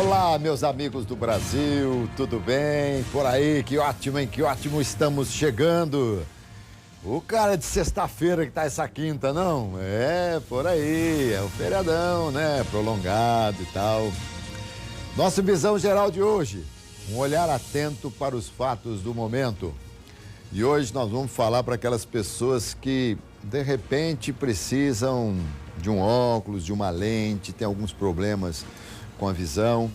Olá, meus amigos do Brasil, tudo bem? Por aí, que ótimo, hein? Que ótimo, estamos chegando. O cara de sexta-feira que tá essa quinta, não? É, por aí, é o feriadão, né? Prolongado e tal. Nossa visão geral de hoje, um olhar atento para os fatos do momento. E hoje nós vamos falar para aquelas pessoas que, de repente, precisam de um óculos, de uma lente, tem alguns problemas com a visão.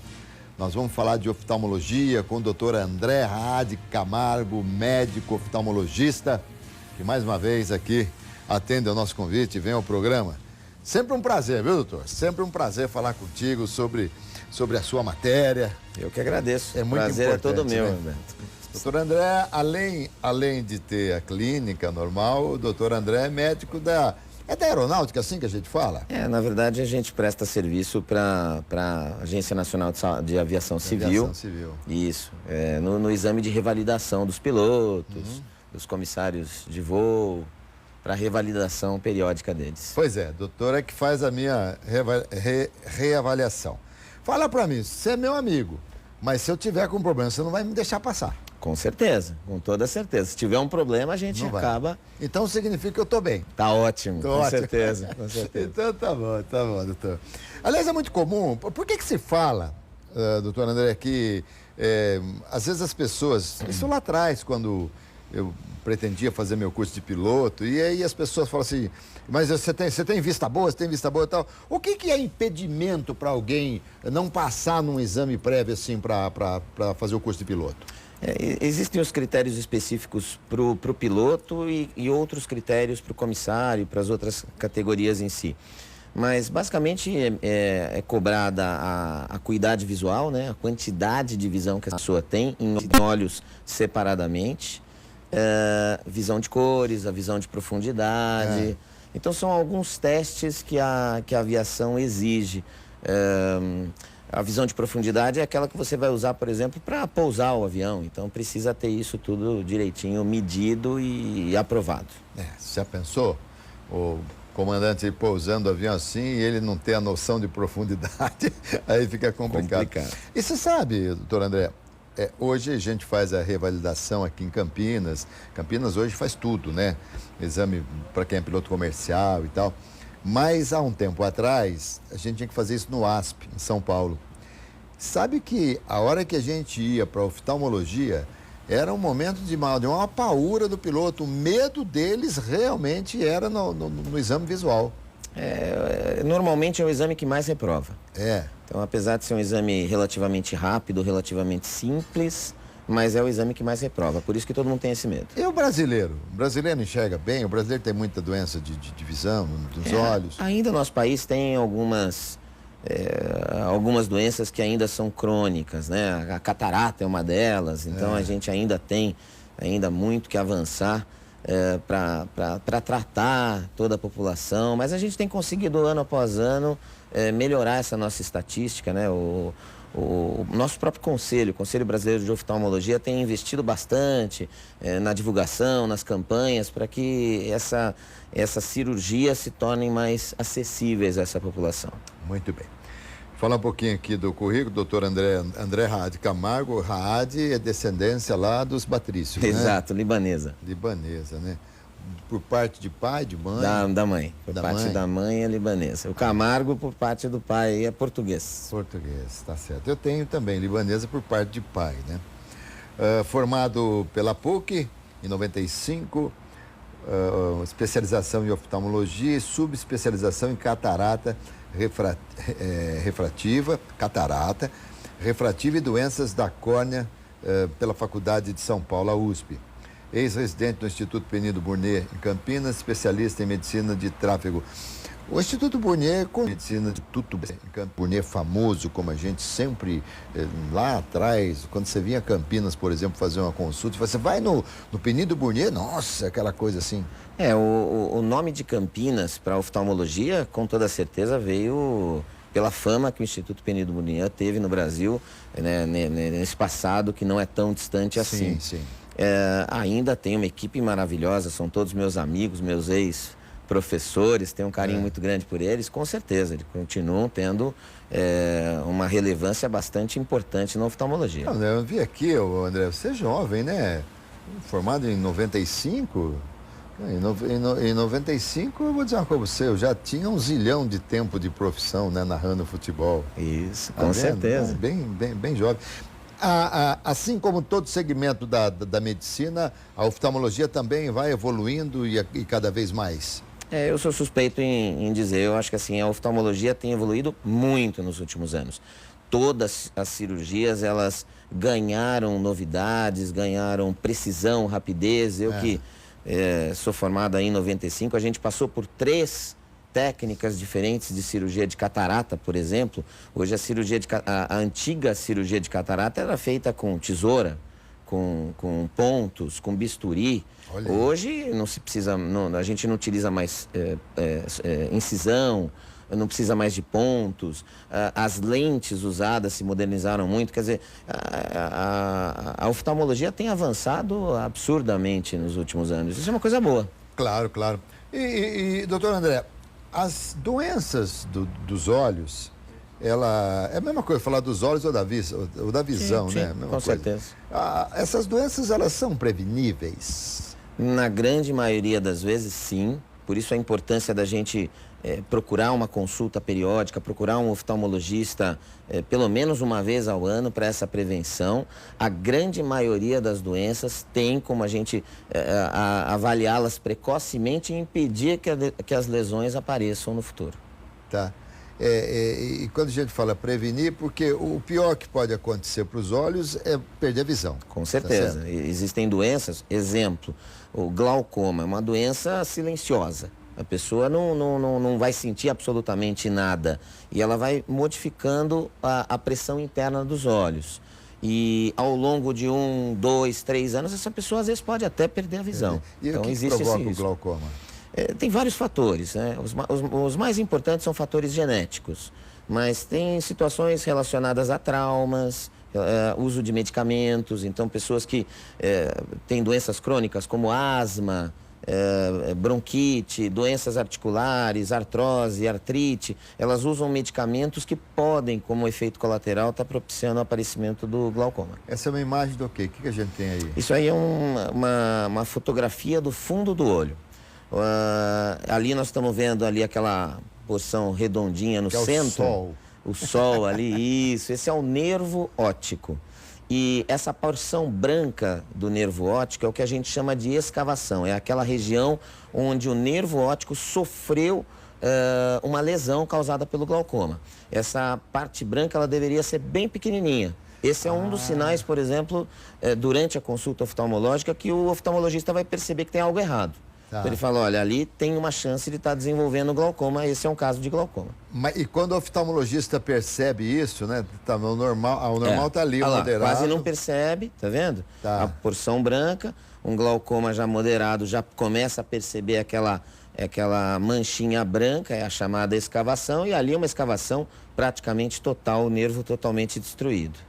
Nós vamos falar de oftalmologia com o doutor André Raad Camargo, médico oftalmologista, que mais uma vez aqui atende ao nosso convite e vem ao programa. Sempre um prazer, viu, doutor? Sempre um prazer falar contigo sobre a sua matéria. Eu que agradeço. É muito prazer importante, é todo meu, né? Roberto. Doutor André, além de ter a clínica normal, o doutor André é médico da aeronáutica, assim que a gente fala? Na verdade, a gente presta serviço para a Agência Nacional de Aviação Civil. Aviação Civil. Isso. No exame de revalidação dos pilotos, dos comissários de voo, para revalidação periódica deles. Pois é, doutor é que faz a minha reavaliação. Fala para mim, você é meu amigo, mas se eu tiver com problema, você não vai me deixar passar? Com certeza, com toda certeza. Se tiver um problema, a gente acaba... Então significa que eu tô bem. Tá ótimo, com ótimo. certeza, com certeza. Então tá bom, doutor. Aliás, é muito comum, por que se fala, doutor André, que às vezes as pessoas, isso lá atrás, quando eu pretendia fazer meu curso de piloto, e aí as pessoas falam assim, mas você tem vista boa, você tem vista boa e tal. O que é impedimento para alguém não passar num exame prévio assim para fazer o curso de piloto? Existem os critérios específicos para o piloto e outros critérios para o comissário, para as outras categorias em si. Mas, basicamente, é cobrada a acuidade visual, né? A quantidade de visão que a pessoa tem em olhos separadamente, visão de cores, a visão de profundidade. Então, são alguns testes que a aviação exige. A visão de profundidade é aquela que você vai usar, por exemplo, para pousar o avião. Então, precisa ter isso tudo direitinho, medido e aprovado. Você já pensou? O comandante pousando o avião assim e ele não ter a noção de profundidade, aí fica complicado. E você sabe, doutor André, hoje a gente faz a revalidação aqui em Campinas. Campinas hoje faz tudo, né? Exame para quem é piloto comercial e tal. Mas há um tempo atrás, a gente tinha que fazer isso no ASP, em São Paulo. Sabe que a hora que a gente ia para a oftalmologia, era um momento de uma paura do piloto. O medo deles realmente era no exame visual. Normalmente é o exame que mais reprova. Então, apesar de ser um exame relativamente rápido, relativamente simples, mas é o exame que mais reprova, por isso que todo mundo tem esse medo. E o brasileiro? O brasileiro enxerga bem? O brasileiro tem muita doença de visão dos olhos? Ainda o nosso país tem algumas doenças que ainda são crônicas, né? A catarata é uma delas, então a gente ainda tem muito que avançar para tratar toda a população, mas a gente tem conseguido ano após ano melhorar essa nossa estatística, né? O nosso próprio Conselho Brasileiro de Oftalmologia tem investido bastante na divulgação, nas campanhas, para que essa cirurgia se torne mais acessíveis a essa população. Muito bem. Falar um pouquinho aqui do currículo, doutor André Raad Camargo. Raad é descendência lá dos Patrícios, Exato, libanesa. Libanesa, né? Por parte de pai, de mãe? Da mãe. Por parte da mãe é libanesa. O Camargo, por parte do pai, é português. Português, tá certo. Eu tenho também libanesa por parte de pai, né? Formado pela PUC em 95, especialização em oftalmologia e subespecialização em catarata refrativa, catarata refrativa e doenças da córnea pela Faculdade de São Paulo, a USP. Ex-residente do Instituto Penido Burnet, em Campinas, especialista em medicina de tráfego. O Instituto Burnet, com medicina de Instituto Burnet famoso, como a gente sempre, lá atrás, quando você vinha a Campinas, por exemplo, fazer uma consulta, você vai no Penido Burnet, nossa, aquela coisa assim. O nome de Campinas para oftalmologia, com toda certeza, veio pela fama que o Instituto Penido Burnet teve no Brasil, né, nesse passado que não é tão distante assim. Sim. Ainda tem uma equipe maravilhosa, são todos meus amigos, meus professores, tenho um carinho muito grande por eles, com certeza, eles continuam tendo uma relevância bastante importante na oftalmologia. Não, eu vi aqui, André, você é jovem, né? Formado em 95. Em 95, eu vou dizer uma coisa pra você, eu já tinha um zilhão de tempo de profissão, né, narrando futebol. Isso, com certeza. Bem jovem. Assim como todo segmento da medicina, a oftalmologia também vai evoluindo e cada vez mais. Eu sou suspeito em dizer, eu acho que assim, a oftalmologia tem evoluído muito nos últimos anos. Todas as cirurgias, elas ganharam novidades, ganharam precisão, rapidez. Eu que sou formado aí em 95, a gente passou por 3 técnicas diferentes de cirurgia de catarata, por exemplo. Hoje a antiga cirurgia de catarata era feita com tesoura, com pontos, com bisturi. Olha. Hoje não se precisa, a gente não utiliza mais incisão, não precisa mais de pontos, as lentes usadas se modernizaram muito, quer dizer, a oftalmologia tem avançado absurdamente nos últimos anos. Isso é uma coisa boa. Claro, claro. E doutor André, as doenças dos olhos, é a mesma coisa falar dos olhos ou da visão, sim, né? Com certeza. Essas doenças, elas são preveníveis? Na grande maioria das vezes, sim. Por isso a importância da gente procurar uma consulta periódica, procurar um oftalmologista pelo menos uma vez ao ano para essa prevenção. A grande maioria das doenças tem como a gente avaliá-las precocemente e impedir que as lesões apareçam no futuro. Tá. E quando a gente fala prevenir, porque o pior que pode acontecer para os olhos é perder a visão. Com certeza. Tá. Existem doenças, exemplo, o glaucoma é uma doença silenciosa. A pessoa não vai sentir absolutamente nada e ela vai modificando a pressão interna dos olhos. E ao longo de 1, 2, 3 anos, essa pessoa às vezes pode até perder a visão. E então, o que existe provoca esse o risco. glaucoma? Tem vários fatores, né? Os mais importantes são fatores genéticos, mas tem situações relacionadas a traumas, uso de medicamentos. Então, pessoas que têm doenças crônicas como asma, bronquite, doenças articulares, artrose, artrite, elas usam medicamentos que podem, como efeito colateral, estar propiciando o aparecimento do glaucoma. Essa é uma imagem do quê? O que a gente tem aí? Isso aí é uma fotografia do fundo do olho. Ali nós estamos vendo ali aquela porção redondinha no centro. O sol. O sol ali, isso. Esse é o nervo óptico. E essa porção branca do nervo óptico é o que a gente chama de escavação. É aquela região onde o nervo óptico sofreu uma lesão causada pelo glaucoma. Essa parte branca, ela deveria ser bem pequenininha. Esse é um dos sinais, por exemplo, durante a consulta oftalmológica, que o oftalmologista vai perceber que tem algo errado. Tá. Então ele fala, olha, ali tem uma chance de estar desenvolvendo glaucoma, esse é um caso de glaucoma. E quando o oftalmologista percebe isso, né? Tá no normal, o normal tá ali, o moderado. Quase não percebe, tá vendo? Tá. A porção branca, um glaucoma já moderado, já começa a perceber aquela manchinha branca, é a chamada escavação, e ali é uma escavação praticamente total, o nervo totalmente destruído.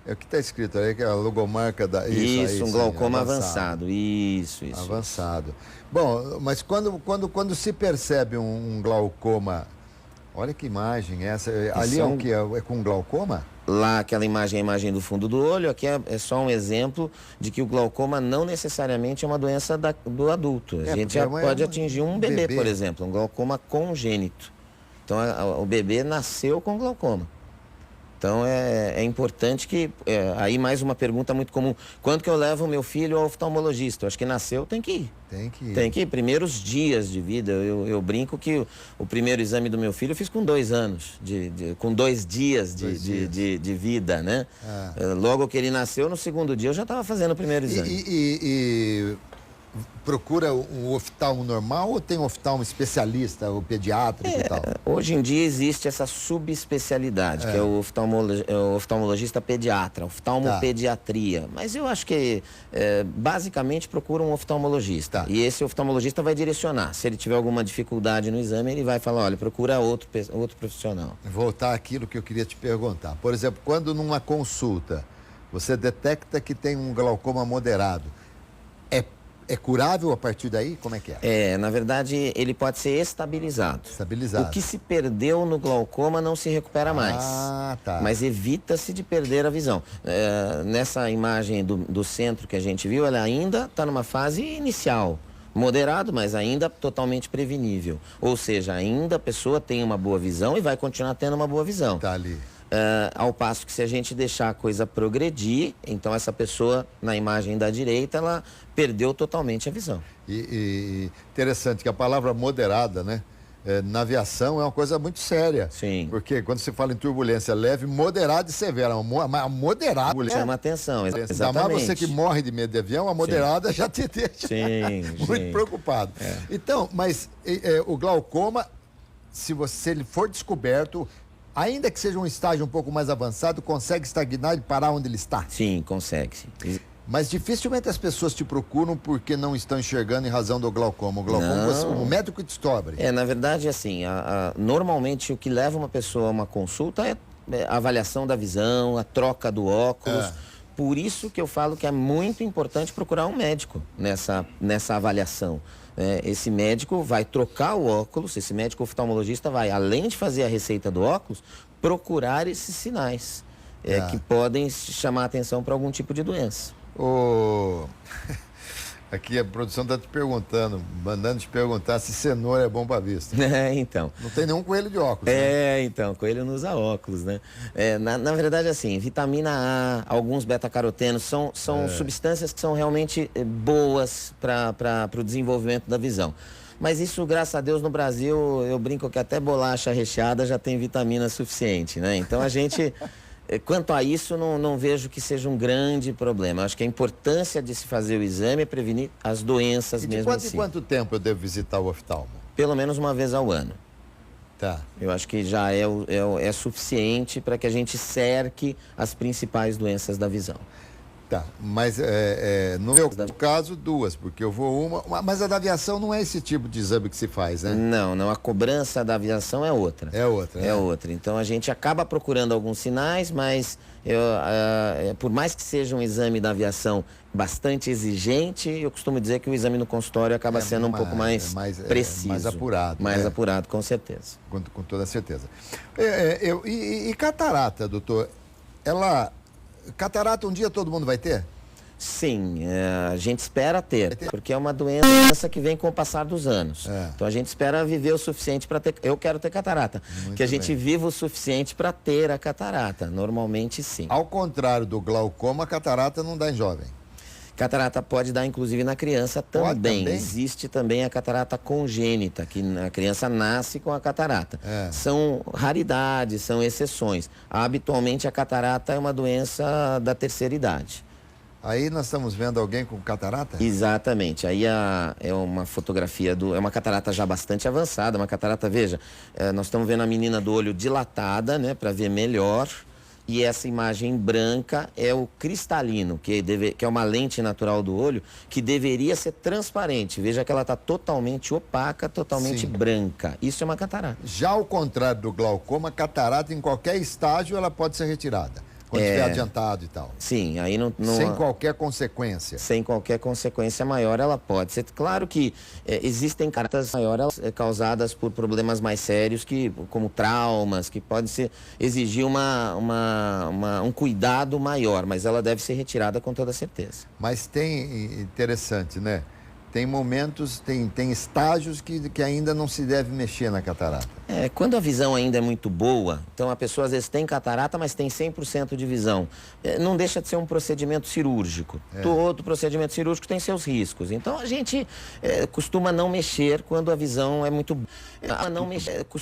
É o que está escrito aí, que é a logomarca da... Isso, aí, um glaucoma avançado. Isso. Avançado. Bom, mas quando se percebe um glaucoma, olha que imagem essa. Ali é o que? É com glaucoma? Lá, aquela imagem é a imagem do fundo do olho, aqui é só um exemplo de que o glaucoma não necessariamente é uma doença do adulto. A gente já pode atingir um bebê, por exemplo, um glaucoma congênito. Então, o bebê nasceu com glaucoma. Então, é importante que... aí, mais uma pergunta muito comum. Quando que eu levo meu filho ao oftalmologista? Eu acho que nasceu, tem que ir. Tem que ir. Primeiros dias de vida. Eu brinco que o primeiro exame do meu filho eu fiz com 2 anos. Com 2 dias de vida, né? Logo que ele nasceu, no segundo dia eu já estava fazendo o primeiro exame. E procura um oftalmo normal ou tem um oftalmo especialista, ou pediátrico e tal? Hoje em dia existe essa subespecialidade, que é o oftalmologista pediatra, oftalmopediatria. Mas eu acho que basicamente procura um oftalmologista. E esse oftalmologista vai direcionar. Se ele tiver alguma dificuldade no exame, ele vai falar, olha, procura outro profissional. Voltar àquilo que eu queria te perguntar. Por exemplo, quando numa consulta você detecta que tem um glaucoma moderado, é É curável a partir daí? Como é que é? Na verdade, ele pode ser estabilizado. Estabilizado. O que se perdeu no glaucoma não se recupera mais. Ah, tá. Mas evita-se de perder a visão. Nessa imagem do centro que a gente viu, ela ainda está numa fase inicial. Moderado, mas ainda totalmente prevenível. Ou seja, ainda a pessoa tem uma boa visão e vai continuar tendo uma boa visão. Tá ali. Ao passo que se a gente deixar a coisa progredir, então essa pessoa, na imagem da direita, ela perdeu totalmente a visão. E interessante que a palavra moderada, né? Na aviação é uma coisa muito séria. Sim. Porque quando se fala em turbulência leve, moderada e severa. Moderada chama atenção, Ainda exatamente. mais você que morre de medo de avião, a moderada já te deixa muito preocupado. Então, mas o glaucoma, se ele for descoberto, ainda que seja um estágio um pouco mais avançado, consegue estagnar e parar onde ele está? Sim, consegue. Sim. Mas dificilmente as pessoas te procuram porque não estão enxergando em razão do glaucoma. O glaucoma, o médico te descobre. Na verdade, assim, normalmente o que leva uma pessoa a uma consulta é a avaliação da visão, a troca do óculos. Por isso que eu falo que é muito importante procurar um médico nessa avaliação. Esse médico vai trocar o óculos, esse médico oftalmologista vai, além de fazer a receita do óculos, procurar esses sinais que podem chamar a atenção para algum tipo de doença. Aqui a produção está te perguntando, mandando te perguntar se cenoura é bom para vista. Então. Não tem nenhum coelho de óculos, né? Então, coelho não usa óculos, né? Na verdade, assim, vitamina A, alguns beta-carotenos são substâncias que são realmente boas para o desenvolvimento da visão. Mas isso, graças a Deus, no Brasil, eu brinco que até bolacha recheada já tem vitamina suficiente, né? Então a gente... Quanto a isso, não vejo que seja um grande problema. Eu acho que a importância de se fazer o exame é prevenir as doenças mesmo assim. De quanto tempo eu devo visitar o oftalmo? Pelo menos uma vez ao ano. Tá. Eu acho que já é suficiente para que a gente cerque as principais doenças da visão. Tá, mas no meu caso, duas, porque eu vou mas a da aviação não é esse tipo de exame que se faz, né? Não, a cobrança da aviação é outra. É outra, né? É outra. Então a gente acaba procurando alguns sinais, mas por mais que seja um exame da aviação bastante exigente, eu costumo dizer que o exame no consultório acaba sendo um pouco mais preciso. Mais apurado. Mais apurado, com certeza. Com toda certeza. E catarata, doutor? Catarata um dia todo mundo vai ter? Sim, a gente espera ter, porque é uma doença que vem com o passar dos anos. Então a gente espera viver o suficiente para ter. Eu quero ter catarata. Muito que a gente viva o suficiente para ter a catarata. Normalmente sim. Ao contrário do glaucoma, a catarata não dá em jovem. Catarata pode dar, inclusive, na criança também. Existe também a catarata congênita, que a criança nasce com a catarata. São raridades, são exceções. Habitualmente, a catarata é uma doença da terceira idade. Aí nós estamos vendo alguém com catarata? Exatamente. Aí é uma fotografia é uma catarata já bastante avançada. Uma catarata, veja, nós estamos vendo a menina do olho dilatada, né, para ver melhor. E essa imagem branca é o cristalino, que é uma lente natural do olho, que deveria ser transparente. Veja que ela está totalmente opaca, totalmente branca. Isso é uma catarata. Já ao contrário do glaucoma, a catarata em qualquer estágio ela pode ser retirada. Quando estiver adiantado e tal. Sim, aí não... Sem qualquer consequência. Sem qualquer consequência maior, ela pode ser. Claro que existem cataratas maiores causadas por problemas mais sérios, como traumas, que podem exigir um cuidado maior, mas ela deve ser retirada com toda certeza. Mas interessante, né? Tem momentos, tem estágios que ainda não se deve mexer na catarata. Quando a visão ainda é muito boa, então a pessoa às vezes tem catarata, mas tem 100% de visão. Não deixa de ser um procedimento cirúrgico. Todo procedimento cirúrgico tem seus riscos. Então a gente costuma não mexer quando a visão é muito boa.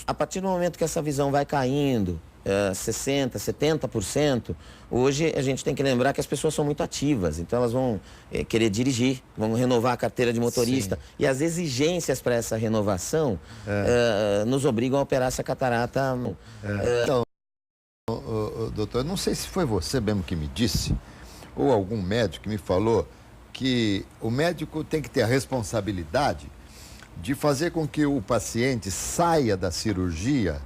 A partir do momento que essa visão vai caindo, 60%, 70%, hoje a gente tem que lembrar que as pessoas são muito ativas, então elas vão querer dirigir, vão renovar a carteira de motorista. Sim. E as exigências para essa renovação nos obrigam a operar essa catarata. Então, doutor, não sei se foi você mesmo que me disse, ou algum médico que me falou, que o médico tem que ter a responsabilidade de fazer com que o paciente saia da cirurgia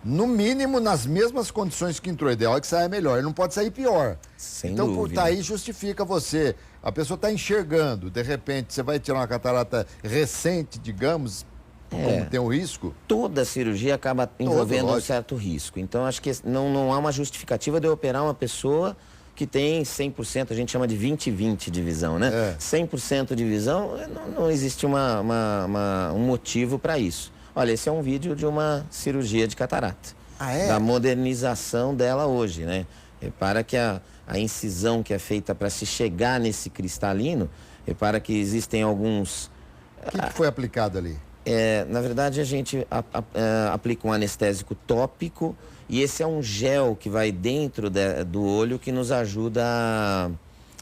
no mínimo, nas mesmas condições que entrou. O ideal é que saia melhor, ele não pode sair pior. Sem então, dúvida. Por aí justifica você. A pessoa está enxergando, de repente, você vai tirar uma catarata recente, digamos, como tem o risco. Toda cirurgia acaba envolvendo um lógico. certo risco. Então, acho que não há uma justificativa de eu operar uma pessoa que tem 100%, a gente chama de 20-20 de visão, né? 100% de visão, não existe um motivo para isso. Olha, esse é um vídeo de uma cirurgia de catarata. Da modernização dela hoje, né? Repara que a incisão que é feita para se chegar nesse cristalino, repara que existem alguns... O que foi aplicado ali? Na verdade, a gente aplica um anestésico tópico e esse é um gel que vai dentro do olho que nos ajuda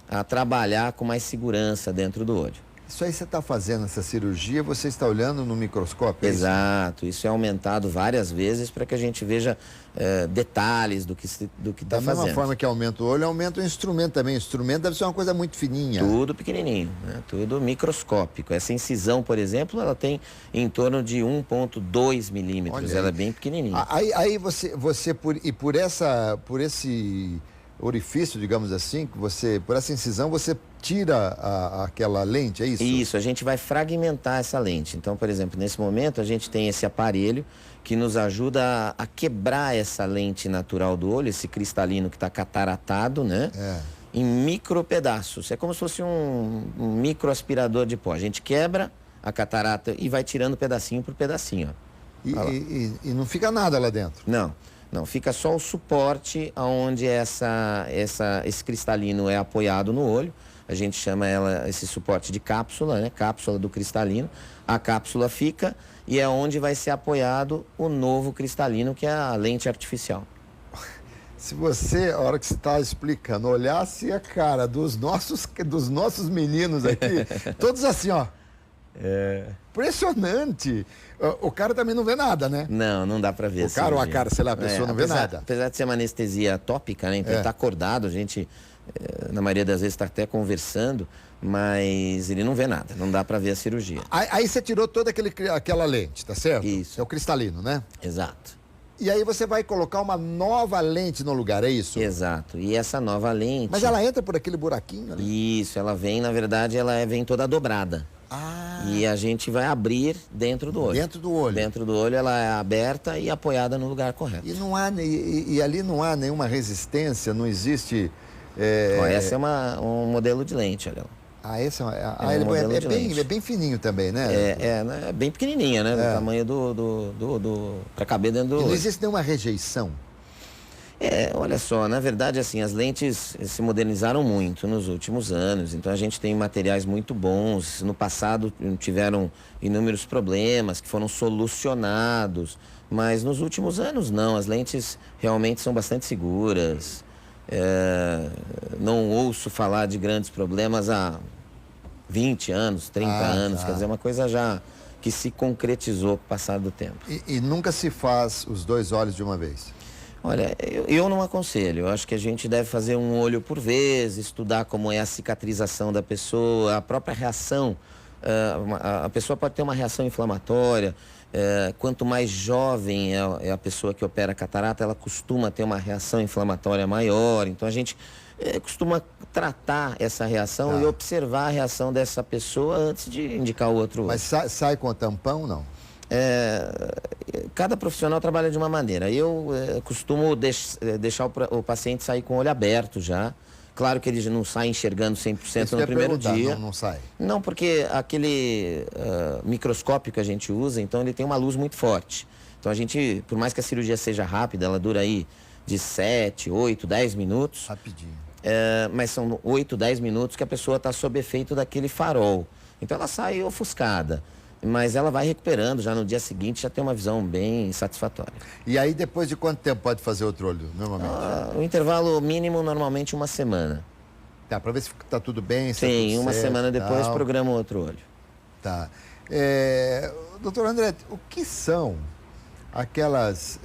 a trabalhar com mais segurança dentro do olho. Isso aí você está fazendo essa cirurgia, você está olhando no microscópio? Exato, isso é aumentado várias vezes para que a gente veja detalhes do que está fazendo. Da mesma forma que aumenta o olho, aumenta o instrumento também. O instrumento deve ser uma coisa muito fininha. Tudo pequenininho, né? Tudo microscópico. Essa incisão, por exemplo, ela tem em torno de 1,2 milímetros, ela é bem pequenininha. Aí você por esse orifício, digamos assim, por essa incisão, você tira aquela lente, é isso? Isso, a gente vai fragmentar essa lente. Então, por exemplo, nesse momento a gente tem esse aparelho que nos ajuda a quebrar essa lente natural do olho, esse cristalino que está cataratado, né? Em micro pedaços. É como se fosse um micro aspirador de pó. A gente quebra a catarata e vai tirando pedacinho por pedacinho. Ó. E não fica nada lá dentro? Não, fica só o suporte onde esse cristalino é apoiado no olho. A gente chama esse suporte de cápsula, né? Cápsula do cristalino. A cápsula fica e é onde vai ser apoiado o novo cristalino, que é a lente artificial. Se você, a hora que você está explicando, olhasse a cara dos nossos meninos aqui, todos assim, ó. Impressionante. O cara também não vê nada, né? Não dá pra ver. O cara ou a cara, sei lá, a pessoa não vê nada. Apesar de ser uma anestesia tópica, né? Então ele tá acordado, a gente, na maioria das vezes, está até conversando, mas ele não vê nada, não dá pra ver a cirurgia. Aí você tirou toda aquela lente, tá certo? Isso. É o cristalino, né? Exato. E aí você vai colocar uma nova lente no lugar, é isso? Exato. E essa nova lente... Mas ela entra por aquele buraquinho ali? Isso, ela vem, na verdade, vem toda dobrada. E a gente vai abrir dentro do olho. Dentro do olho. Dentro do olho ela é aberta e apoiada no lugar correto. E ali não há nenhuma resistência, não existe... Essa é um modelo de lente, olha lá. Esse é bem fininho também, né? É bem pequenininha, né? Do tamanho para caber dentro do olho. Não existe nenhuma rejeição? Olha só, na verdade, assim, as lentes se modernizaram muito nos últimos anos, então a gente tem materiais muito bons. No passado tiveram inúmeros problemas que foram solucionados, mas nos últimos anos não, as lentes realmente são bastante seguras. Não ouço falar de grandes problemas há 20 anos, 30 anos, quer dizer, uma coisa já que se concretizou com o passar do tempo. E nunca se faz os dois olhos de uma vez? Olha, eu não aconselho. Eu acho que a gente deve fazer um olho por vez, estudar como é a cicatrização da pessoa, a própria reação. A pessoa pode ter uma reação inflamatória. Quanto mais jovem é a pessoa que opera catarata, ela costuma ter uma reação inflamatória maior. Então a gente costuma tratar essa reação e observar a reação dessa pessoa antes de indicar o outro olho. Mas sai com o tampão, não? Cada profissional trabalha de uma maneira. Eu costumo deixar o paciente sair com o olho aberto já. Claro que ele não sai enxergando 100% no primeiro dia. Não sai? Não, porque aquele microscópio que a gente usa, então ele tem uma luz muito forte. Então a gente, por mais que a cirurgia seja rápida, ela dura aí de 7, 8, 10 minutos. Rapidinho. Mas são 8, 10 minutos que a pessoa está sob efeito daquele farol. Então ela sai ofuscada. Mas ela vai recuperando, já no dia seguinte já tem uma visão bem satisfatória. E aí depois de quanto tempo pode fazer outro olho, normalmente? O intervalo mínimo, normalmente, uma semana. Tá, para ver se tá tudo bem, se Sim, tá tudo uma certo, semana depois tal. programa outro olho. Tá. Doutor André, o que são aquelas...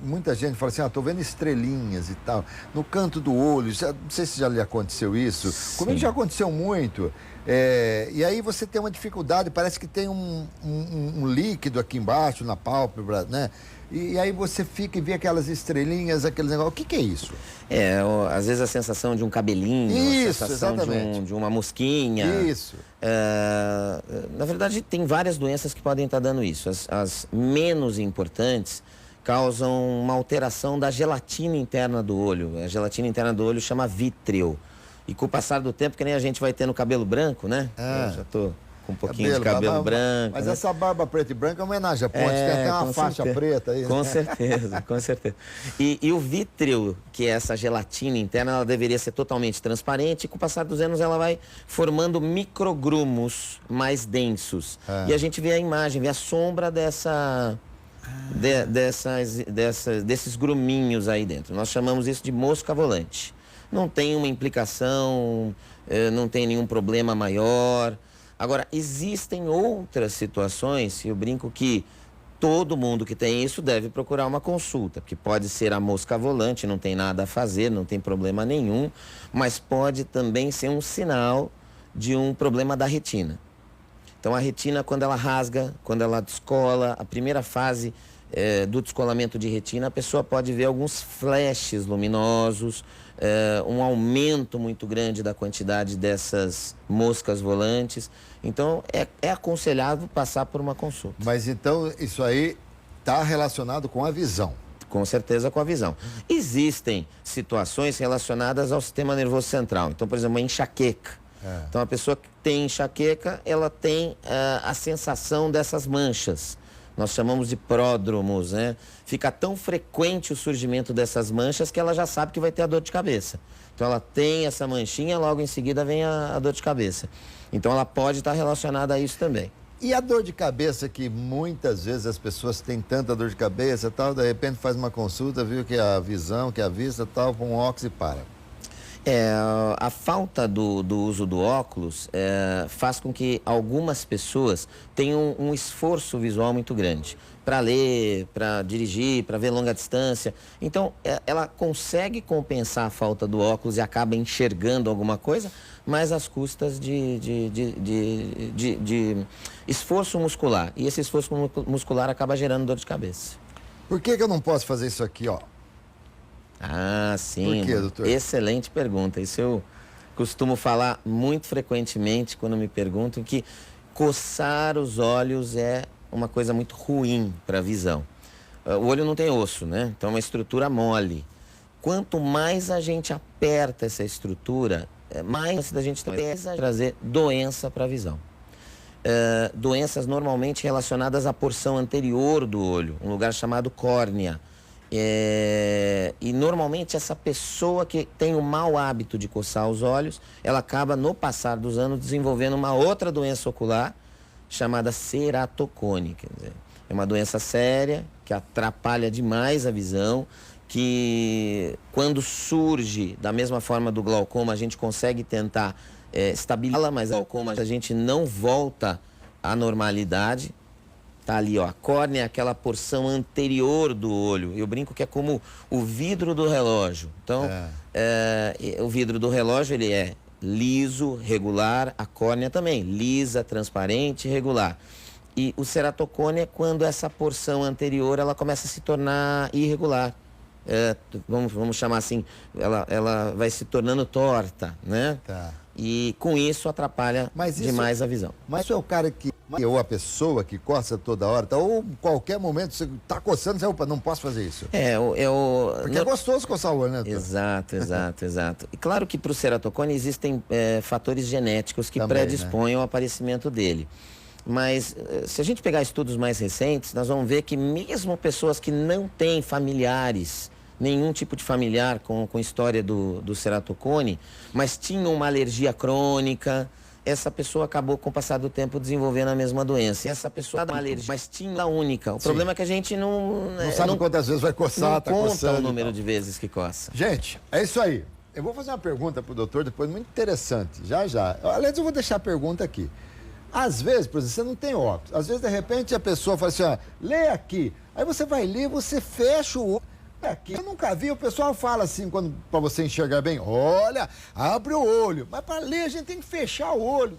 muita gente fala assim, tô vendo estrelinhas e tal, no canto do olho, não sei se já lhe aconteceu isso. Sim. Comigo já aconteceu muito. E aí você tem uma dificuldade, parece que tem um líquido aqui embaixo, na pálpebra, né? e aí você fica e vê aquelas estrelinhas, aqueles negócios. O que é isso? Às vezes a sensação de um cabelinho, Isso, a sensação exatamente. de uma mosquinha. Isso. Na verdade, tem várias doenças que podem estar dando isso. As menos importantes causam uma alteração da gelatina interna do olho. A gelatina interna do olho chama vítreo. E com o passar do tempo, que nem a gente vai tendo cabelo branco, né? Eu já tô com um pouquinho de cabelo branco. Mas né? essa barba preta e branca é uma homenagem a Ponte, tem até uma faixa preta aí. Com né? certeza, com certeza. E o vítreo, que é essa gelatina interna, ela deveria ser totalmente transparente e com o passar dos anos ela vai formando microgrumos mais densos. E a gente vê a imagem, vê a sombra desses gruminhos aí dentro. Nós chamamos isso de mosca volante. Não tem uma implicação, não tem nenhum problema maior. Agora, existem outras situações, eu brinco que todo mundo que tem isso deve procurar uma consulta, porque pode ser a mosca volante, não tem nada a fazer, não tem problema nenhum, mas pode também ser um sinal de um problema da retina. Então, a retina, quando ela rasga, quando ela descola, a primeira fase do descolamento de retina, a pessoa pode ver alguns flashes luminosos, um aumento muito grande da quantidade dessas moscas volantes. Então, é aconselhável passar por uma consulta. Mas então, isso aí está relacionado com a visão. Com certeza com a visão. Existem situações relacionadas ao sistema nervoso central. Então, por exemplo, a enxaqueca. Então, a pessoa que tem enxaqueca, ela tem a sensação dessas manchas. Nós chamamos de pródromos, né? Fica tão frequente o surgimento dessas manchas que ela já sabe que vai ter a dor de cabeça. Então, ela tem essa manchinha, logo em seguida vem a dor de cabeça. Então, ela pode estar relacionada a isso também. E a dor de cabeça, que muitas vezes as pessoas têm tanta dor de cabeça e tal, de repente faz uma consulta, viu que a visão, que a vista tal, com um óculos e para. A falta do uso do óculos faz com que algumas pessoas tenham um esforço visual muito grande para ler, para dirigir, para ver longa distância. Então, ela consegue compensar a falta do óculos e acaba enxergando alguma coisa, mas às custas de esforço muscular. E esse esforço muscular acaba gerando dor de cabeça. Por que eu não posso fazer isso aqui, ó? Ah, sim. Por quê, doutor? Excelente pergunta. Isso eu costumo falar muito frequentemente quando me perguntam que coçar os olhos é uma coisa muito ruim para a visão. O olho não tem osso, né? Então é uma estrutura mole. Quanto mais a gente aperta essa estrutura, mais a gente trazer doença para a visão. Doenças normalmente relacionadas à porção anterior do olho, um lugar chamado córnea. E normalmente essa pessoa que tem o mau hábito de coçar os olhos, ela acaba no passar dos anos desenvolvendo uma outra doença ocular chamada ceratocone. Quer dizer, é uma doença séria que atrapalha demais a visão, que quando surge da mesma forma do glaucoma a gente consegue tentar estabilizá-la, mas o glaucoma a gente não volta à normalidade. Tá ali, ó, a córnea é aquela porção anterior do olho. Eu brinco que é como o vidro do relógio. Então, o vidro do relógio, ele é liso, regular, a córnea também, lisa, transparente, regular. E o ceratocone é quando essa porção anterior, ela começa a se tornar irregular. Vamos chamar assim, ela vai se tornando torta, né? Tá. E com isso atrapalha demais a visão. Mas isso é o cara que, ou a pessoa que coça toda hora, tá, ou qualquer momento você tá coçando, você, opa, não posso fazer isso. Porque é gostoso coçar o olho, né? Exato. E claro que para o ceratocone existem fatores genéticos que também, predispõem ao aparecimento dele. Mas se a gente pegar estudos mais recentes, nós vamos ver que mesmo pessoas que não têm familiares, nenhum tipo de familiar com história do ceratocone, mas tinham uma alergia crônica, essa pessoa acabou com o passar do tempo desenvolvendo a mesma doença. E essa pessoa tem uma alergia, mas tinha uma única. O problema é que a gente não sabe quantas vezes vai coçar, não tá conta coçando o número de vezes que coça. Gente, é isso aí. Eu vou fazer uma pergunta pro doutor depois, muito interessante, já. Aliás, eu vou deixar a pergunta aqui. Às vezes, por exemplo, você não tem óculos. Às vezes, de repente, a pessoa fala assim, ó, lê aqui. Aí você vai ler, você fecha o olho. Aqui. Eu nunca vi, o pessoal fala assim, para você enxergar bem, olha, abre o olho. Mas para ler, a gente tem que fechar o olho.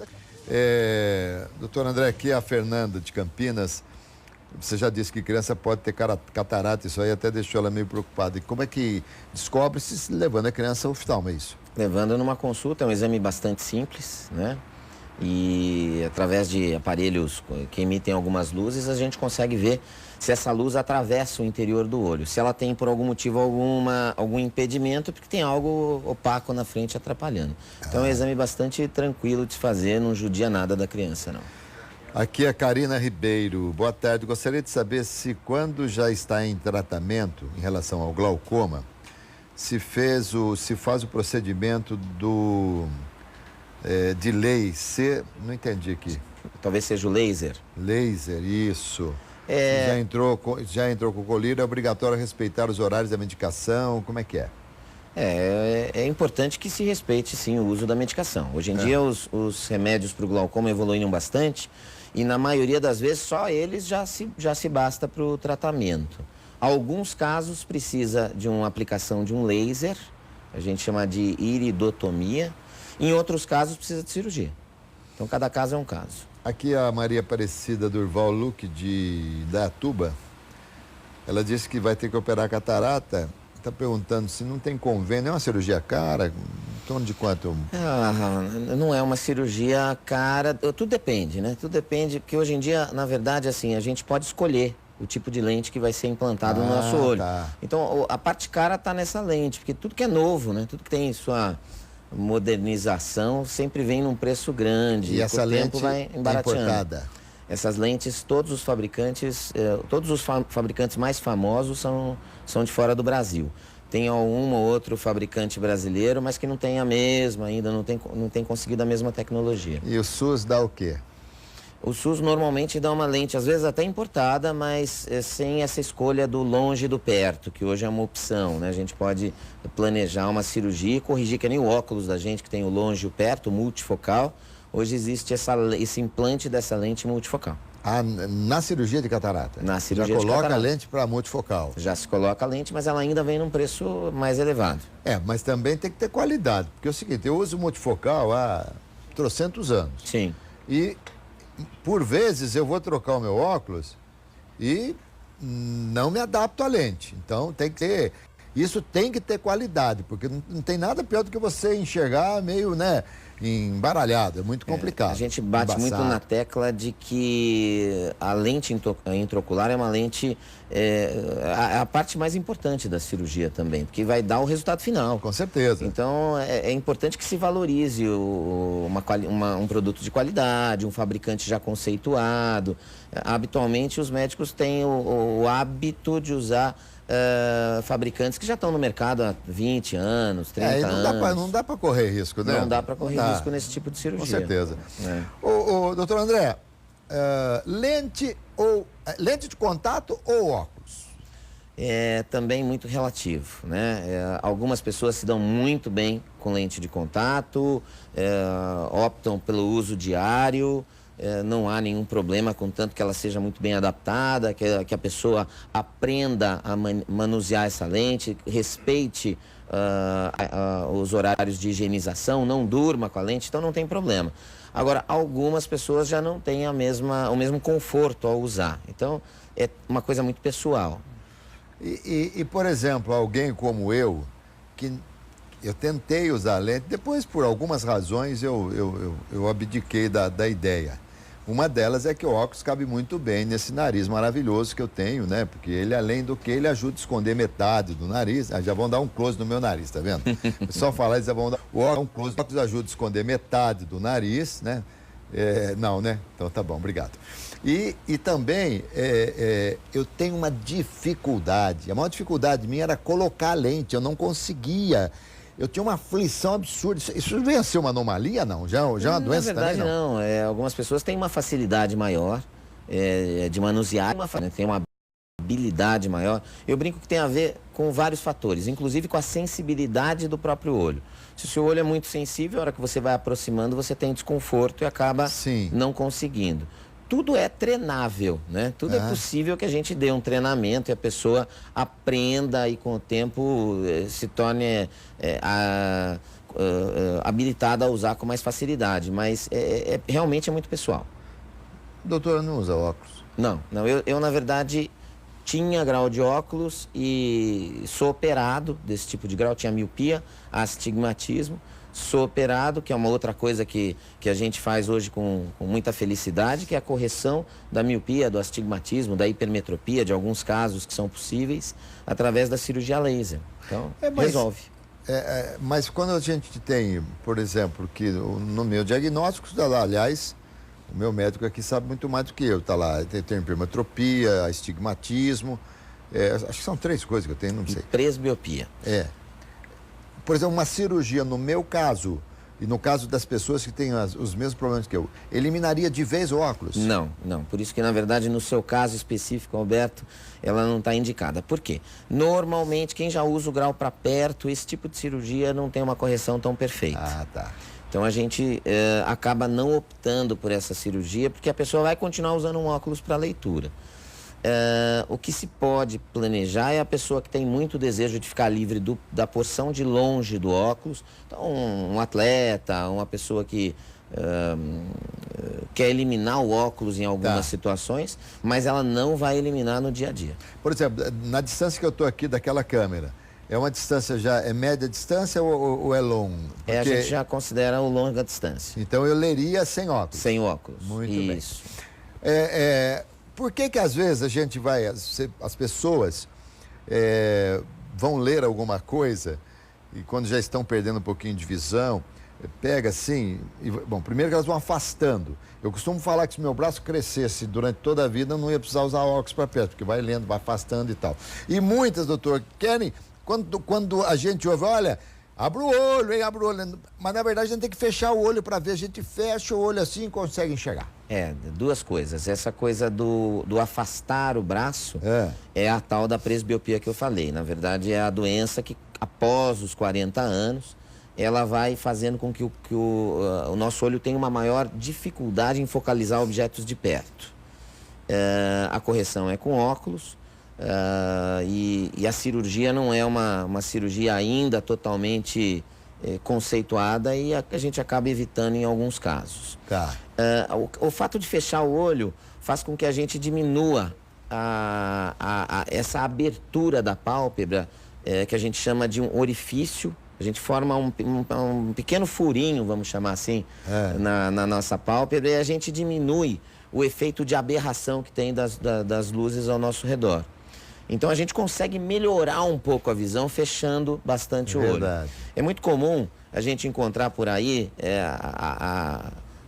Doutor André, aqui é a Fernanda de Campinas. Você já disse que criança pode ter catarata, isso aí até deixou ela meio preocupada. E como é que descobre-se levando a criança ao oftalmo, é isso? Levando numa consulta, é um exame bastante simples, né? E através de aparelhos que emitem algumas luzes, a gente consegue ver se essa luz atravessa o interior do olho. Se ela tem, por algum motivo, algum impedimento, porque tem algo opaco na frente atrapalhando. Então é um exame bastante tranquilo de se fazer, não judia nada da criança, não. Aqui é a Karina Ribeiro. Boa tarde. Gostaria de saber se quando já está em tratamento em relação ao glaucoma, se faz o procedimento de laser. Não entendi aqui. Talvez seja o laser. Laser, isso. Já entrou com o colírio, é obrigatório respeitar os horários da medicação, como é que é? É importante que se respeite, sim, o uso da medicação. Hoje em dia, os remédios para o glaucoma evoluíram bastante e, na maioria das vezes, só eles já se basta para o tratamento. Alguns casos precisa de uma aplicação de um laser, a gente chama de iridotomia. Em outros casos, precisa de cirurgia. Então, cada caso é um caso. Aqui a Maria Aparecida Durval Luque, de Dayatuba, ela disse que vai ter que operar a catarata. Está perguntando se não tem convênio. É uma cirurgia cara? Em torno de quanto? Não é uma cirurgia cara. Tudo depende, né? Tudo depende, porque hoje em dia, na verdade, assim, a gente pode escolher o tipo de lente que vai ser implantado no nosso olho. Tá. Então, a parte cara está nessa lente, porque tudo que é novo, né? Tudo que tem sua modernização sempre vem num preço grande. E essa lente vai é embarateando. importada? Essas lentes, todos os fabricantes mais famosos são de fora do Brasil. Tem um ou outro fabricante brasileiro, mas que não tem a mesma ainda, não tem conseguido a mesma tecnologia. E o SUS dá o quê? O SUS normalmente dá uma lente, às vezes até importada, mas sem essa escolha do longe e do perto, que hoje é uma opção, né? A gente pode planejar uma cirurgia e corrigir, que nem o óculos da gente, que tem o longe e o perto, o multifocal. Hoje existe esse implante dessa lente multifocal. Na cirurgia de catarata? Na cirurgia já de coloca catarata. a lente para multifocal? Já se coloca a lente, mas ela ainda vem num preço mais elevado. Mas também tem que ter qualidade, porque é o seguinte, eu uso multifocal há trocentos anos. Sim. E, por vezes, eu vou trocar o meu óculos e não me adapto à lente. Então, isso tem que ter qualidade, porque não tem nada pior do que você enxergar meio, né, embaralhado, é muito complicado. A gente bate muito na tecla de que a lente intraocular é uma lente, a parte mais importante da cirurgia também, porque vai dar o resultado final. Com certeza. Então, é importante que se valorize um produto de qualidade, um fabricante já conceituado. Habitualmente, os médicos têm o hábito de usar fabricantes que já estão no mercado há 20 anos, 30 anos. Não dá para correr risco, né? Não dá para correr risco nesse tipo de cirurgia. Com certeza. Doutor André, lente de contato ou óculos? É também muito relativo, né? Algumas pessoas se dão muito bem com lente de contato, optam pelo uso diário. Não há nenhum problema, contanto que ela seja muito bem adaptada, que a pessoa aprenda a manusear essa lente, respeite os horários de higienização, não durma com a lente, então não tem problema. Agora, algumas pessoas já não têm o mesmo conforto ao usar, então é uma coisa muito pessoal. E por exemplo, alguém como eu, que eu tentei usar lente, depois por algumas razões eu abdiquei da ideia. Uma delas é que o óculos cabe muito bem nesse nariz maravilhoso que eu tenho, né? Porque ele, além do que, ele ajuda a esconder metade do nariz. Já vão dar um close no meu nariz, tá vendo? Só falar, eles já vão dar um close. O óculos ajuda a esconder metade do nariz, né? Não, né? Então tá bom, obrigado. E também eu tenho uma dificuldade. A maior dificuldade minha era colocar a lente. Eu não conseguia. Eu tinha uma aflição absurda. Isso vem a ser uma anomalia, não? Já é uma doença também, não? Não. Algumas pessoas têm uma facilidade maior de manusear, tem uma habilidade maior. Eu brinco que tem a ver com vários fatores, inclusive com a sensibilidade do próprio olho. Se o seu olho é muito sensível, a hora que você vai aproximando, você tem desconforto e acaba não conseguindo. Tudo é treinável, né? Tudo é possível que a gente dê um treinamento e a pessoa aprenda e com o tempo se torne habilitada a usar com mais facilidade, mas realmente é muito pessoal. Doutora, não usa óculos? Não, eu na verdade tinha grau de óculos e sou operado desse tipo de grau, tinha miopia, astigmatismo, sou operado, que é uma outra coisa que a gente faz hoje com muita felicidade, que é a correção da miopia, do astigmatismo, da hipermetropia, de alguns casos que são possíveis, através da cirurgia laser. Então, resolve. Mas quando a gente tem, por exemplo, que no meu diagnóstico, aliás, o meu médico aqui sabe muito mais do que eu, tá lá, tem hipermetropia, astigmatismo, acho que são 3 coisas que eu tenho, não sei. Presbiopia. Por exemplo, uma cirurgia, no meu caso, e no caso das pessoas que têm os mesmos problemas que eu, eliminaria de vez o óculos? Não. Por isso que, na verdade, no seu caso específico, Alberto, ela não está indicada. Por quê? Normalmente, quem já usa o grau para perto, esse tipo de cirurgia não tem uma correção tão perfeita. Ah, tá. Então, a gente acaba não optando por essa cirurgia, porque a pessoa vai continuar usando um óculos para leitura. O que se pode planejar é a pessoa que tem muito desejo de ficar livre da porção de longe do óculos. Então, um atleta, uma pessoa que quer eliminar o óculos em algumas situações, mas ela não vai eliminar no dia a dia. Por exemplo, na distância que eu estou aqui daquela câmera, é uma distância é média distância ou é longa? Porque... a gente já considera o longa distância. Então eu leria sem óculos? Sem óculos. Muito Isso. bem. Por que às vezes a gente vai, as pessoas vão ler alguma coisa e quando já estão perdendo um pouquinho de visão, pega assim, bom, primeiro que elas vão afastando. Eu costumo falar que se meu braço crescesse durante toda a vida, eu não ia precisar usar óculos para perto, porque vai lendo, vai afastando e tal. E muitas, doutor, querem, quando a gente ouve, olha, abre o olho, hein, abre o olho. Mas na verdade a gente tem que fechar o olho para ver, a gente fecha o olho assim e consegue enxergar. 2 coisas. Essa coisa do afastar o braço é a tal da presbiopia que eu falei. Na verdade, é a doença que, após os 40 anos, ela vai fazendo com que o nosso olho tenha uma maior dificuldade em focalizar objetos de perto. A correção é com óculos e a cirurgia não é uma cirurgia ainda totalmente conceituada e a gente acaba evitando em alguns casos. Tá. O fato de fechar o olho faz com que a gente diminua essa abertura da pálpebra, que a gente chama de um orifício. A gente forma um pequeno furinho, vamos chamar assim, na nossa pálpebra, e a gente diminui o efeito de aberração que tem das luzes ao nosso redor. Então a gente consegue melhorar um pouco a visão fechando bastante o olho. É muito comum a gente encontrar por aí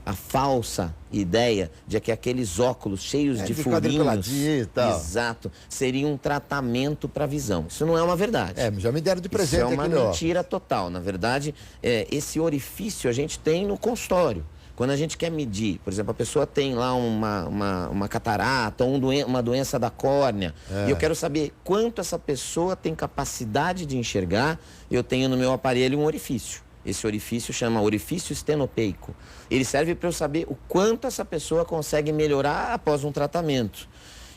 a falsa ideia de que aqueles óculos cheios de furinhos, e tal. Exato, seria um tratamento para a visão. Isso não é uma verdade. Já me deram de presente. Isso é uma mentira total. Na verdade, esse orifício a gente tem no consultório. Quando a gente quer medir, por exemplo, a pessoa tem lá uma catarata, uma doença da córnea, e eu quero saber quanto essa pessoa tem capacidade de enxergar, eu tenho no meu aparelho um orifício. Esse orifício chama orifício estenopeico. Ele serve para eu saber o quanto essa pessoa consegue melhorar após um tratamento.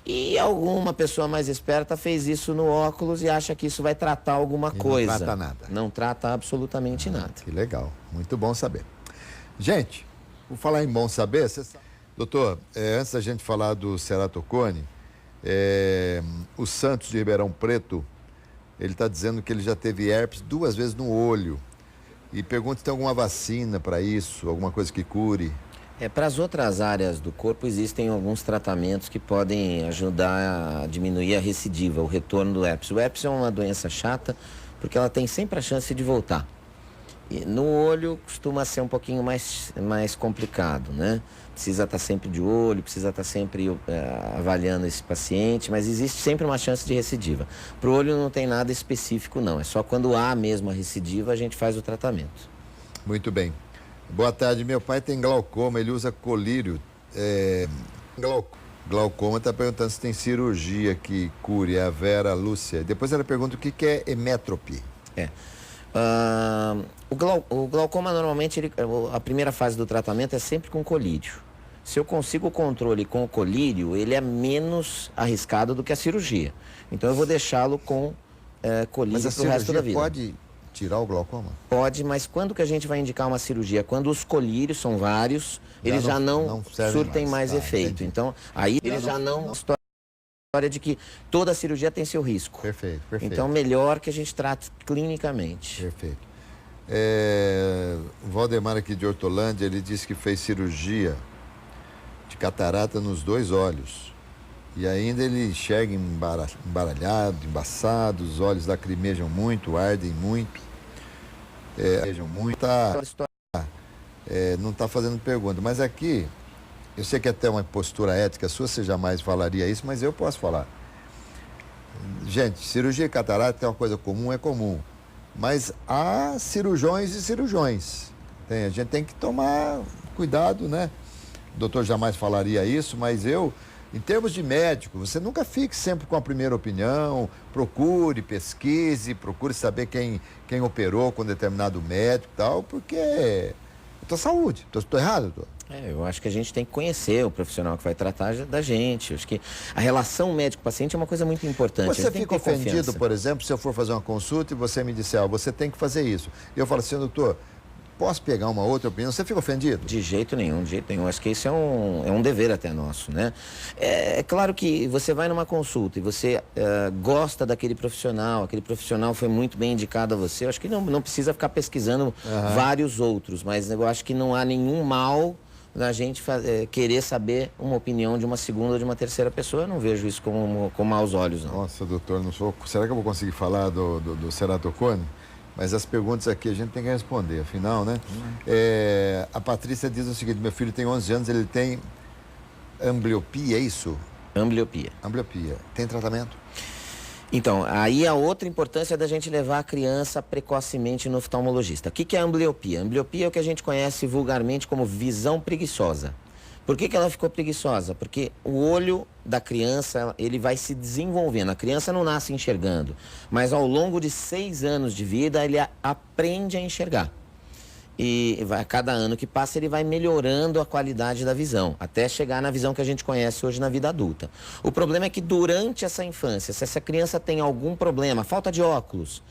E alguma pessoa mais esperta fez isso no óculos e acha que isso vai tratar alguma coisa. Não trata nada. Não trata absolutamente nada. Que legal, muito bom saber. Gente, por falar em bom saber, você sabe... Doutor, antes da gente falar do ceratocone, o Santos de Ribeirão Preto, ele está dizendo que ele já teve herpes 2 vezes no olho. E pergunta se tem alguma vacina para isso, alguma coisa que cure. Para as outras áreas do corpo existem alguns tratamentos que podem ajudar a diminuir a recidiva, o retorno do herpes. O herpes é uma doença chata porque ela tem sempre a chance de voltar. E no olho costuma ser um pouquinho mais complicado, né? Precisa estar sempre de olho, precisa estar sempre avaliando esse paciente, mas existe sempre uma chance de recidiva. Para o olho não tem nada específico não, é só quando há mesmo a recidiva a gente faz o tratamento. Muito bem. Boa tarde, meu pai tem glaucoma, ele usa colírio. Glaucoma, está perguntando se tem cirurgia que cure, é a Vera Lúcia. Depois ela pergunta o que é emétrope. O glaucoma normalmente, a primeira fase do tratamento é sempre com colírio. Se eu consigo o controle com o colírio, ele é menos arriscado do que a cirurgia. Então eu vou deixá-lo com colírio para o resto da vida. Pode tirar o glaucoma? Pode, mas quando que a gente vai indicar uma cirurgia? Quando os colírios são vários, eles já não surtem mais efeito. Entendi. Então, aí eles já não... História de que toda cirurgia tem seu risco. Perfeito, perfeito. Então, melhor que a gente trate clinicamente. Perfeito. O Valdemar aqui de Hortolândia, ele disse que fez cirurgia de catarata nos 2 olhos. E ainda ele enxerga embaralhado, embaçado, os olhos lacrimejam muito, ardem muito. Não está fazendo pergunta, mas aqui, eu sei que até uma postura ética sua, você jamais falaria isso, mas eu posso falar. Gente, cirurgia de catarata é uma coisa comum, é comum. Mas há cirurgiões e cirurgiões. A gente tem que tomar cuidado, né? O doutor jamais falaria isso, mas eu, em termos de médico, você nunca fique sempre com a primeira opinião, procure, pesquise, procure saber quem operou com determinado médico e tal, porque é tua saúde. Estou errado, doutor? Eu acho que a gente tem que conhecer o profissional que vai tratar da gente. Eu acho que a relação médico-paciente é uma coisa muito importante. Você fica ofendido, por exemplo, se eu for fazer uma consulta e você me disser, você tem que fazer isso. E eu falo assim, doutor, posso pegar uma outra opinião? Você fica ofendido? De jeito nenhum, de jeito nenhum. Acho que isso é um dever até nosso, né? É claro que você vai numa consulta e você gosta daquele profissional, aquele profissional foi muito bem indicado a você. Eu acho que não precisa ficar pesquisando vários outros, mas eu acho que não há nenhum mal da gente querer saber uma opinião de uma segunda ou de uma terceira pessoa. Eu não vejo isso com maus olhos, não. Nossa, doutor, não sou... Será que eu vou conseguir falar do ceratocone? Mas as perguntas aqui a gente tem que responder, afinal, né? A Patrícia diz o seguinte, meu filho tem 11 anos, ele tem ambliopia, é isso? Ambliopia. Ambliopia. Tem tratamento? Então, aí a outra importância é da gente levar a criança precocemente no oftalmologista. O que é a ambliopia? A ambliopia é o que a gente conhece vulgarmente como visão preguiçosa. Por que ela ficou preguiçosa? Porque o olho da criança, ele vai se desenvolvendo. A criança não nasce enxergando, mas ao longo de 6 anos de vida, ele aprende a enxergar. E a cada ano que passa, ele vai melhorando a qualidade da visão, até chegar na visão que a gente conhece hoje na vida adulta. O problema é que durante essa infância, se essa criança tem algum problema, falta de óculos,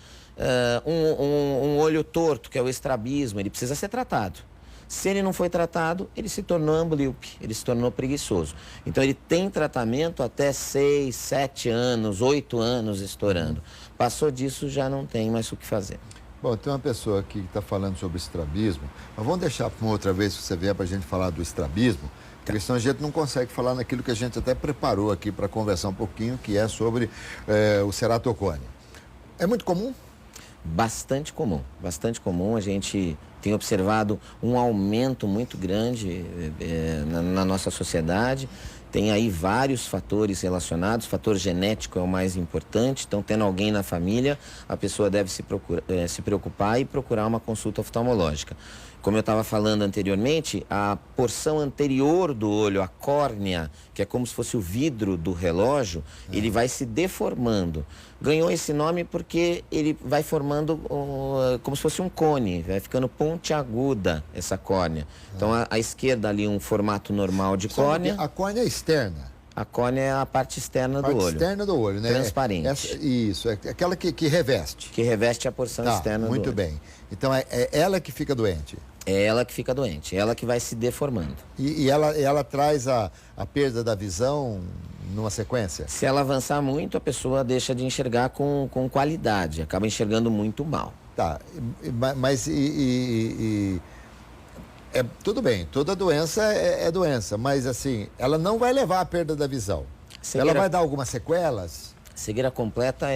um olho torto, que é o estrabismo, ele precisa ser tratado. Se ele não foi tratado, ele se tornou amblíope, ele se tornou preguiçoso. Então ele tem tratamento até 6, 7 anos, 8 anos estourando. Passou disso, já não tem mais o que fazer. Bom, tem uma pessoa aqui que está falando sobre estrabismo, mas vamos deixar para uma outra vez, se você vier, para a gente falar do estrabismo, porque senão a gente não consegue falar naquilo que a gente até preparou aqui para conversar um pouquinho, que é sobre o ceratocone. É muito comum? Bastante comum, bastante comum. A gente tem observado um aumento muito grande na nossa sociedade. Tem aí vários fatores relacionados, o fator genético é o mais importante, então tendo alguém na família, a pessoa deve se preocupar e procurar uma consulta oftalmológica. Como eu estava falando anteriormente, a porção anterior do olho, a córnea, que é como se fosse o vidro do relógio, ele vai se deformando. Ganhou esse nome porque ele vai formando como se fosse um cone, vai ficando pontiaguda essa córnea. Então à esquerda ali um formato normal de córnea. A córnea é externa? A córnea é a parte externa do olho. A parte externa do olho, né? Transparente. Isso, é aquela que reveste. Que reveste a porção externa do olho. Muito bem. Então é ela que fica doente? É ela que fica doente, é ela que vai se deformando. E ela traz a perda da visão numa sequência? Se ela avançar muito, a pessoa deixa de enxergar com qualidade, acaba enxergando muito mal. Tá, mas tudo bem, toda doença é doença, mas assim, ela não vai levar à perda da visão. Ela vai dar algumas sequelas? Cegueira completa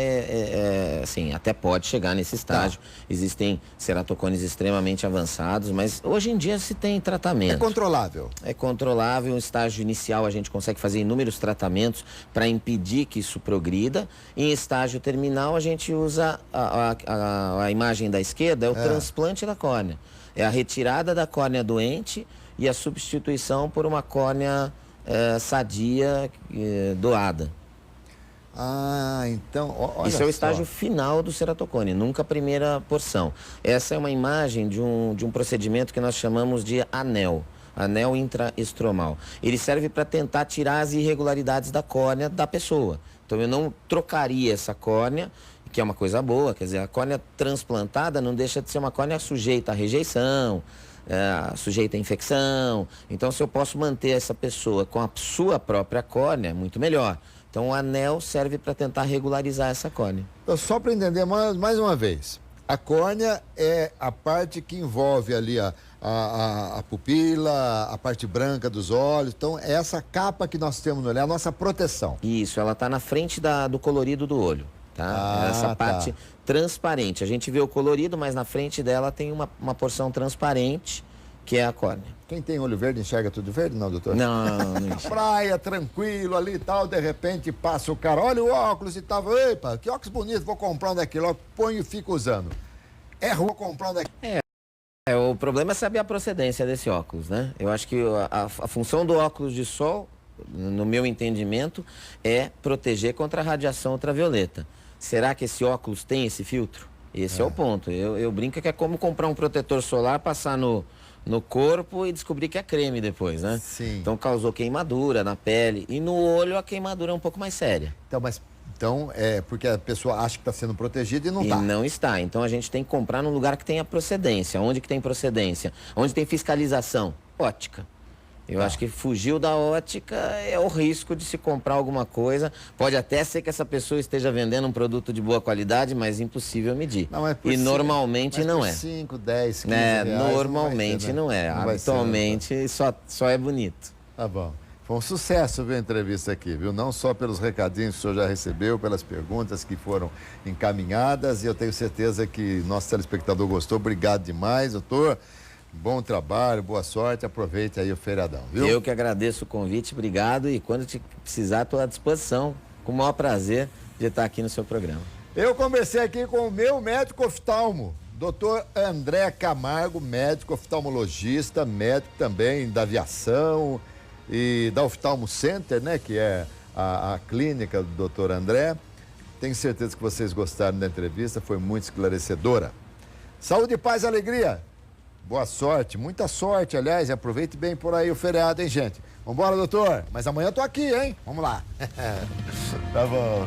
assim, até pode chegar nesse estágio. Tá. Existem ceratocones extremamente avançados, mas hoje em dia se tem tratamento. É controlável? É controlável. No estágio inicial a gente consegue fazer inúmeros tratamentos para impedir que isso progrida. Em estágio terminal a gente usa a imagem da esquerda, o transplante da córnea. É a retirada da córnea doente e a substituição por uma córnea sadia, doada. Então, olha isso é o estágio final do ceratocone, nunca a primeira porção. Essa é uma imagem de um procedimento que nós chamamos de anel intraestromal. Ele serve para tentar tirar as irregularidades da córnea da pessoa. Então eu não trocaria essa córnea, que é uma coisa boa, quer dizer, a córnea transplantada não deixa de ser uma córnea sujeita à rejeição, sujeita à infecção. Então, se eu posso manter essa pessoa com a sua própria córnea, muito melhor. Então, o anel serve para tentar regularizar essa córnea. Então, só para entender mais uma vez, a córnea é a parte que envolve ali a pupila, a parte branca dos olhos. Então, é essa capa que nós temos no olho, é a nossa proteção. Isso, ela está na frente do colorido do olho, tá? Essa parte transparente. A gente vê o colorido, mas na frente dela tem uma porção transparente, que é a córnea. Quem tem olho verde enxerga tudo verde, não, doutor? Não enxerga. Praia, tranquilo ali e tal, de repente passa o cara, olha o óculos e tava, epa, que óculos bonito, vou comprar um daquele, ó, ponho e fico usando. É ruim comprar um daquele. O problema é saber a procedência desse óculos, né? Eu acho que a função do óculos de sol, no meu entendimento, é proteger contra a radiação ultravioleta. Será que esse óculos tem esse filtro? Esse é o ponto. Eu brinco que é como comprar um protetor solar, passar no corpo e descobrir que é creme depois, né? Sim. Então causou queimadura na pele e no olho a queimadura é um pouco mais séria. Então, é porque a pessoa acha que está sendo protegida e não está. E não está. Então a gente tem que comprar num lugar que tenha procedência. Onde que tem procedência? Onde tem fiscalização? Ótica. Eu acho que fugiu da ótica é o risco de se comprar alguma coisa. Pode até ser que essa pessoa esteja vendendo um produto de boa qualidade, mas impossível medir. Não, e normalmente não é. 5, 10, 15 reais. Normalmente não é. Atualmente só é bonito. Tá bom. Foi um sucesso ver a entrevista aqui, viu? Não só pelos recadinhos que o senhor já recebeu, pelas perguntas que foram encaminhadas, e eu tenho certeza que nosso telespectador gostou. Obrigado demais, doutor. Bom trabalho, boa sorte, aproveite aí o feriadão, viu? Eu que agradeço o convite, obrigado, e quando te precisar, estou à disposição, com o maior prazer de estar aqui no seu programa. Eu conversei aqui com o meu médico oftalmo, doutor André Camargo, médico oftalmologista, médico também da aviação e da Oftalmo Center, né, que é a clínica do doutor André. Tenho certeza que vocês gostaram da entrevista, foi muito esclarecedora. Saúde, paz e alegria. Boa sorte, muita sorte, aliás, e aproveite bem por aí o feriado, hein, gente? Vambora, doutor? Mas amanhã eu tô aqui, hein? Vamos lá. Tá bom.